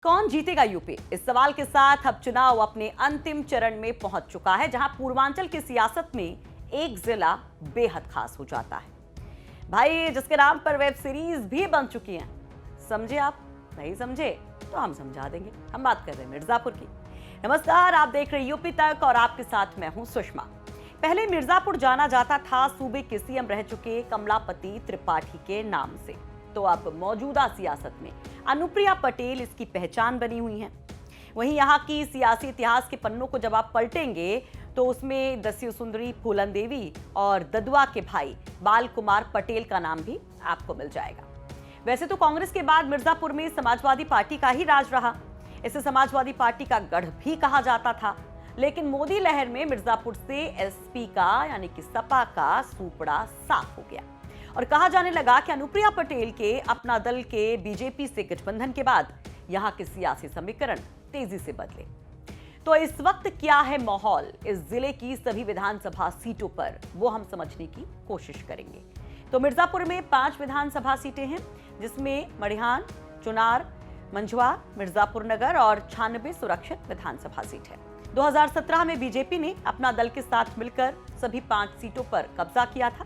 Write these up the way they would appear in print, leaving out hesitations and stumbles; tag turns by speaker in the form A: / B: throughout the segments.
A: कौन जीतेगा यूपी? इस सवाल के साथ अब चुनाव अपने अंतिम चरण में पहुंच चुका है, जहां पूर्वांचल की सियासत में एक जिला बेहद खास हो जाता है भाई, जिसके नाम पर वेब सीरीज भी बन चुकी हैं। समझे आप? नहीं समझे तो हम समझा देंगे। हम बात कर रहे हैं मिर्जापुर की। नमस्कार, आप देख रहे हैं यूपी तक और आपके साथ मैं हूं सुषमा। पहले मिर्जापुर जाना जाता था सूबे के सीएम रह चुके कमलापति त्रिपाठी के नाम से, तो अब मौजूदा सियासत में अनुप्रिया पटेल इसकी पहचान बनी हुई हैं। वहीं यहाँ की सियासी इतिहास के पन्नों को जब आप पलटेंगे तो उसमें दस्यु सुंदरी फूलन देवी और ददुआ के भाई बाल कुमार पटेल का नाम भी आपको मिल जाएगा। वैसे तो कांग्रेस के बाद मिर्जापुर में समाजवादी पार्टी का ही राज रहा, इसे समाजवादी पार्टी का गढ़ भी कहा जाता था। लेकिन मोदी लहर में मिर्जापुर से एसपी का यानी कि सपा का सूपड़ा साफ हो गया और कहा जाने लगा कि अनुप्रिया पटेल के अपना दल के बीजेपी से गठबंधन के बाद यहां के सियासी समीकरण तेजी से बदले। तो इस वक्त क्या है माहौल इस जिले की सभी विधानसभा सीटों पर, वो हम समझने की कोशिश करेंगे। तो मिर्जापुर में 5 विधानसभा सीटें हैं, जिसमें मड़िहान, चुनार, मंझवा, मिर्जापुर नगर और 96 सुरक्षित विधानसभा सीट है। 2017 में बीजेपी ने अपना दल के साथ मिलकर सभी 5 सीटों पर कब्जा किया था।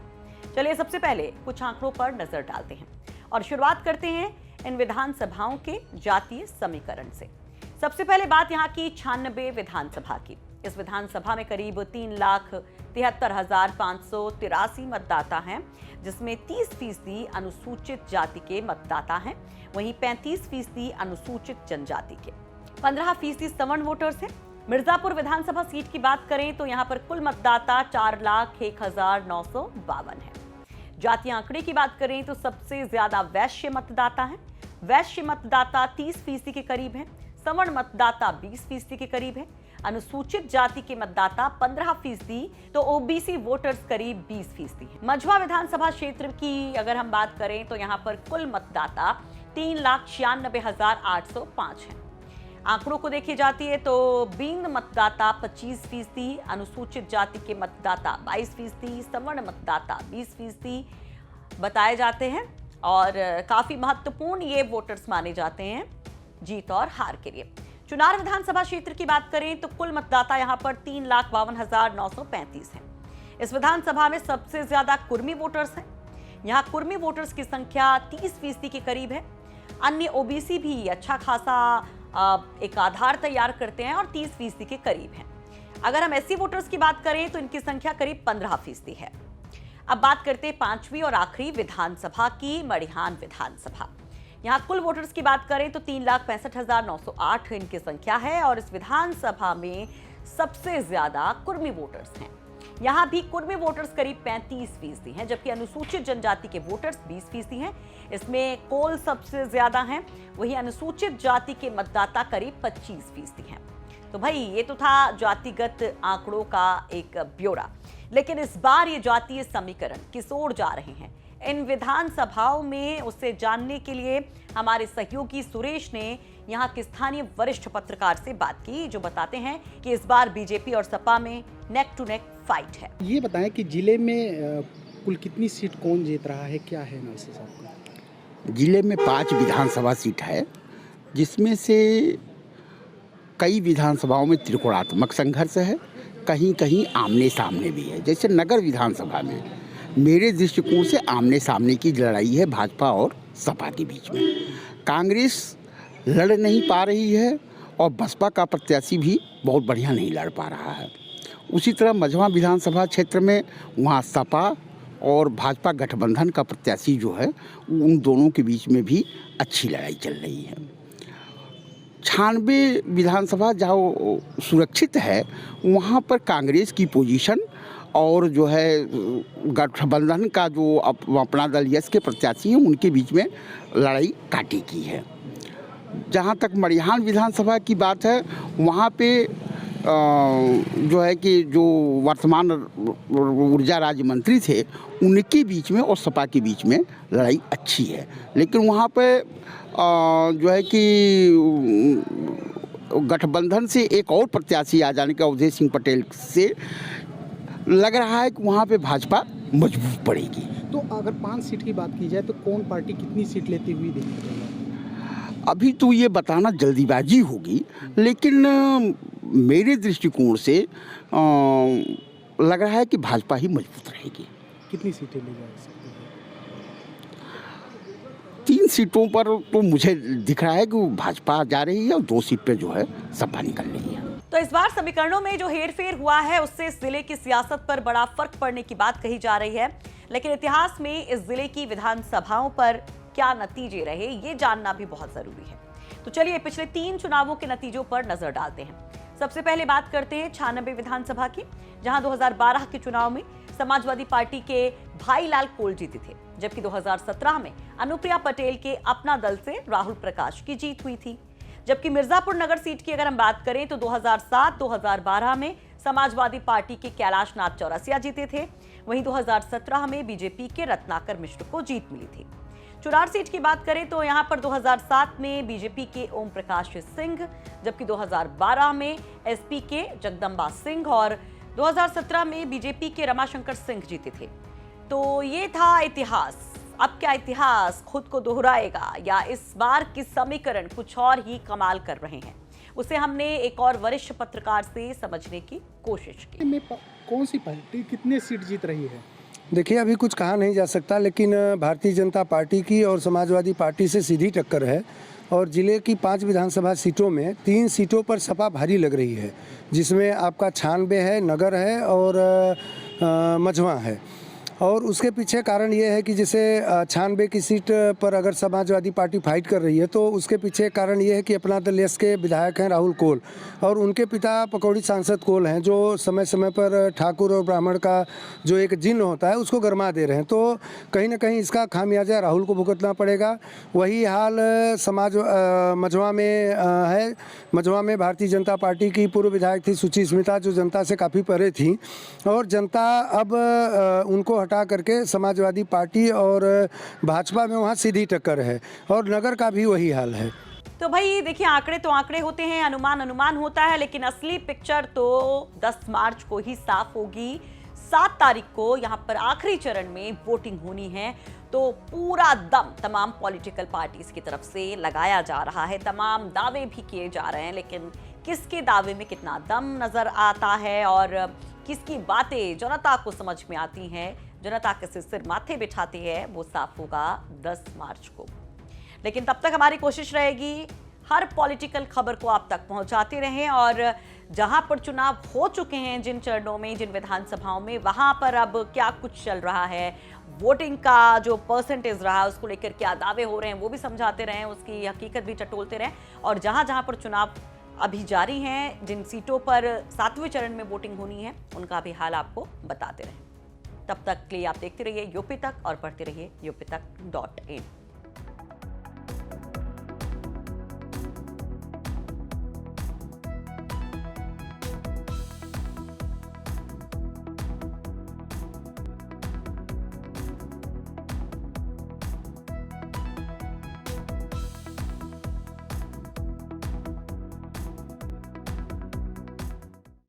A: चलिए सबसे पहले कुछ आंकड़ों पर नजर डालते हैं और शुरुआत करते हैं इन विधानसभाओं के जातीय समीकरण से। सबसे पहले बात यहाँ की 96 विधानसभा की। इस विधानसभा में करीब 3,73,583 मतदाता हैं, जिसमें 30% अनुसूचित जाति के मतदाता हैं, वहीं 35% अनुसूचित जनजाति के, 15% सवर्ण वोटर्स हैं। मिर्जापुर विधानसभा सीट की बात करें तो यहाँ पर कुल मतदाता 4,01,952 है। जातीय आंकड़े की बात करें तो सबसे ज्यादा वैश्य मतदाता हैं। वैश्य मतदाता 30% के करीब हैं, सवर्ण मतदाता 20% के करीब है, अनुसूचित जाति के मतदाता 15%, तो ओबीसी वोटर्स करीब 20% है। मझवा विधानसभा क्षेत्र की अगर हम बात करें तो यहाँ पर कुल मतदाता 3,96,805 है। आंकड़ों को देखी जाती है तो बींग मतदाता 25%, अनुसूचित जाति के मतदाता 22%, सवर्ण मतदाता 20% बताए जाते हैं और काफी महत्वपूर्ण ये वोटर्स माने जाते हैं जीत और हार के लिए। चुनार विधानसभा क्षेत्र की बात करें तो कुल मतदाता यहां पर 3,52,935 हैं। इस विधानसभा में सबसे ज्यादा कुर्मी वोटर्स हैं। यहां कुर्मी वोटर्स की संख्या 30% के करीब है। अन्य ओबीसी भी अच्छा खासा एक आधार तैयार करते हैं और 30% के करीब हैं। अगर हम एससी वोटर्स की बात करें तो इनकी संख्या करीब 15% है। अब बात करते हैं 5वीं और आखिरी विधानसभा की, मड़िहान विधानसभा। यहाँ कुल वोटर्स की बात करें तो 3,65,908 इनकी संख्या है और इस विधानसभा में सबसे ज्यादा कुर्मी वोटर्स हैं। यहाँ भी कुर्मी वोटर्स करीब 35% हैं, जबकि अनुसूचित जनजाति के वोटर्स 20% हैं। इसमें कोल सबसे ज्यादा हैं, वहीं अनुसूचित जाति के मतदाता करीब 25% हैं। तो भाई ये तो था जातिगत आंकड़ों का एक ब्यौरा, लेकिन इस बार ये जातीय समीकरण किस ओर जा रहे हैं इन विधानसभाओं में, उसे जानने के लिए हमारे सहयोगी सुरेश ने यहाँ के स्थानीय वरिष्ठ पत्रकार से बात की, जो बताते हैं कि इस बार बीजेपी और सपा में नेक टू नेक फाइट है।
B: ये बताएं कि जिले में कुल कितनी सीट कौन जीत रहा है, क्या है ना साहब का?
C: जिले में 5 विधानसभा सीट है, जिसमें से कई विधानसभाओं में त्रिकोणात्मक संघर्ष है, कहीं कहीं आमने सामने भी है। जैसे नगर विधानसभा में मेरे दृष्टिकोण से आमने सामने की लड़ाई है भाजपा और सपा के बीच में। कांग्रेस लड़ नहीं पा रही है और बसपा का प्रत्याशी भी बहुत बढ़िया नहीं लड़ पा रहा है। उसी तरह मझवा विधानसभा क्षेत्र में वहाँ सपा और भाजपा गठबंधन का प्रत्याशी जो है उन दोनों के बीच में भी अच्छी लड़ाई चल रही है। 96 विधानसभा जहाँ सुरक्षित है वहाँ पर कांग्रेस की पोजीशन और जो है गठबंधन का जो अपना दल यस के प्रत्याशी हैं उनके बीच में लड़ाई कांटे की है। जहाँ तक मड़िहान विधानसभा की बात है वहाँ पे जो है कि जो वर्तमान ऊर्जा राज्य मंत्री थे उनके बीच में और सपा के बीच में लड़ाई अच्छी है, लेकिन वहाँ पे जो है कि गठबंधन से एक और प्रत्याशी आ जाने का अवधेश सिंह पटेल से लग रहा है कि वहाँ पे भाजपा मजबूत पड़ेगी।
B: तो अगर 5 सीट की बात की जाए तो कौन पार्टी कितनी सीट लेती हुई देखी जाएगी?
C: अभी तो ये बताना जल्दीबाजी होगी, लेकिन मेरे दृष्टिकोण से लग रहा है कि भाजपा ही मजबूत रहेगी।
B: कितनी सीटें ले जा सकती है?
C: 3 सीटों पर तो मुझे दिख रहा है कि वो भाजपा जा रही है और 2 सीट पे जो है सपा निकल रही है।
A: तो इस बार समीकरणों में जो हेरफेर हुआ है उससे इस जिले की सियासत पर बड़ा फर्क पड़ने की बात कही जा रही है, लेकिन इतिहास में इस जिले की विधानसभाओं पर क्या नतीजे रहे ये जानना भी बहुत जरूरी है। तो चलिए पिछले 3 चुनावों के नतीजों पर नजर डालते हैं। सबसे पहले बात करते हैं 96 विधानसभा की, जहां 2012 के चुनाव में समाजवादी पार्टी के भाई लाल कोल जीते थे, जबकि 2017 में अनुप्रिया पटेल के अपना दल से राहुल प्रकाश की जीत हुई थी। जबकि मिर्जापुर नगर सीट की अगर हम बात करें तो 2007-2012 में समाजवादी पार्टी के कैलाश नाथ चौरसिया जीते थे, वहीं 2017 में बीजेपी के रत्नाकर मिश्र को जीत मिली थी। चुनार सीट की बात करें तो यहां पर 2007 में बीजेपी के ओम प्रकाश सिंह, जबकि 2012 में एसपी के जगदम्बा सिंह और 2017 में बीजेपी के रमाशंकर सिंह जीते थे। तो ये था इतिहास। अब क्या इतिहास खुद को दोहराएगा या इस बार के समीकरण कुछ और ही कमाल कर रहे हैं? उसे हमने एक और वरिष्ठ पत्रकार से समझने की कोशिश की।
B: में कौन सी पार्टी कितने सीट जीत रही है?
D: देखिए, अभी कुछ कहा नहीं जा सकता, लेकिन भारतीय जनता पार्टी की और समाजवादी पार्टी से सीधी टक्कर है और जिले की 5 विधानसभा सीटों में 3 सीटों पर सपा भारी लग रही है, जिसमें आपका 96 है, नगर है और मझवा है। और उसके पीछे कारण ये है कि जैसे 96 की सीट पर अगर समाजवादी पार्टी फाइट कर रही है तो उसके पीछे कारण ये है कि अपना दल यस के विधायक हैं राहुल कोल और उनके पिता पकौड़ी सांसद कोल हैं, जो समय समय पर ठाकुर और ब्राह्मण का जो एक जिन्न होता है उसको गरमा दे रहे हैं। तो कहीं ना कहीं इसका खामियाजा राहुल को भुगतना पड़ेगा। वही हाल मझवा में है। मझवा में भारतीय जनता पार्टी की पूर्व विधायक थी सुची स्मिता, जो जनता से काफ़ी परे थी और जनता अब उनको हटा करके समाजवादी पार्टी और भाजपा में वहाँ सीधी टक्कर है और नगर का भी वही हाल है।
A: तो भाई देखिए, आंकड़े तो आंकड़े होते हैं, अनुमान होता है, लेकिन असली पिक्चर तो 10 मार्च को ही साफ होगी। 7 तारीख को यहाँ पर आखिरी चरण में वोटिंग होनी है, तो पूरा दम तमाम पॉलिटिकल पार्टीज की तरफ से लगाया जा रहा है, तमाम दावे भी किए जा रहे हैं, लेकिन किसके दावे में कितना दम नजर आता है और किसकी बातें जनता को समझ में आती हैं, जनता के सिर माथे बिठाती है, वो साफ होगा 10 मार्च को। लेकिन तब तक हमारी कोशिश रहेगी हर पॉलिटिकल खबर को आप तक पहुंचाते रहें और जहां पर चुनाव हो चुके हैं, जिन चरणों में, जिन विधानसभाओं में, वहां पर अब क्या कुछ चल रहा है, वोटिंग का जो परसेंटेज रहा उसको लेकर क्या दावे हो रहे हैं वो भी समझाते रहें, उसकी हकीकत भी टटोलते रहें और जहां जहां पर चुनाव अभी जारी हैं, जिन सीटों पर 7वें चरण में वोटिंग होनी है, उनका भी हाल आपको बताते रहें। तब तक के लिए आप देखते रहिए यूपी तक और पढ़ते रहिए UP तक.in।